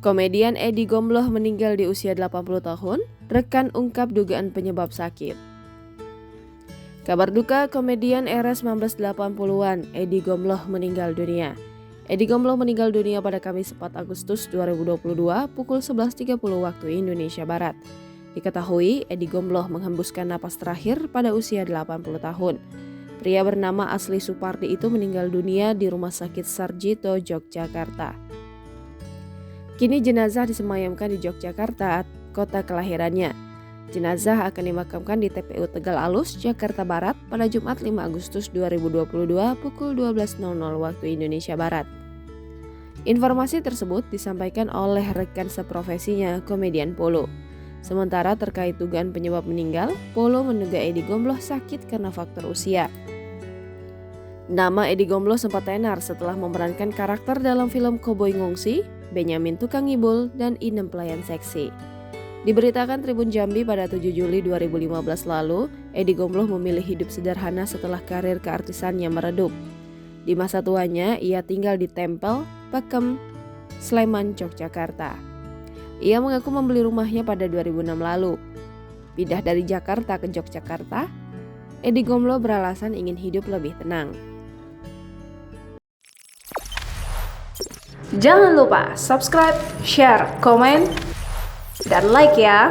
Komedian Edi Gombloh meninggal di usia 80 tahun, rekan ungkap dugaan penyebab sakit. Kabar duka komedian era 1980-an, Edi Gombloh meninggal dunia. Edi Gombloh meninggal dunia pada Kamis 4 Agustus 2022 pukul 11.30 waktu Indonesia Barat. Diketahui, Edi Gombloh menghembuskan napas terakhir pada usia 80 tahun. Pria bernama Asli Supardi itu meninggal dunia di Rumah Sakit Sarjito, Yogyakarta. Kini jenazah disemayamkan di Yogyakarta, kota kelahirannya. Jenazah akan dimakamkan di TPU Tegal Alus, Jakarta Barat pada Jumat 5 Agustus 2022 pukul 12.00 waktu Indonesia Barat. Informasi tersebut disampaikan oleh rekan seprofesinya, komedian Polo. Sementara terkait dugaan penyebab meninggal, Polo menduga Edi Gombloh sakit karena faktor usia. Nama Edi Gombloh sempat tenar setelah memerankan karakter dalam film Koboi Ngungsi, Benyamin Tukang Ngibul, dan Inem Pelayan Seksi. Diberitakan Tribun Jambi pada 7 Juli 2015 lalu, Edi Gombloh memilih hidup sederhana setelah karir keartisannya meredup. Di masa tuanya, ia tinggal di Tempel, Pakem, Sleman, Yogyakarta. Ia mengaku membeli rumahnya pada 2006 lalu. Pindah dari Jakarta ke Yogyakarta, Edi Gombloh beralasan ingin hidup lebih tenang. Jangan lupa subscribe, share, komen, dan like ya.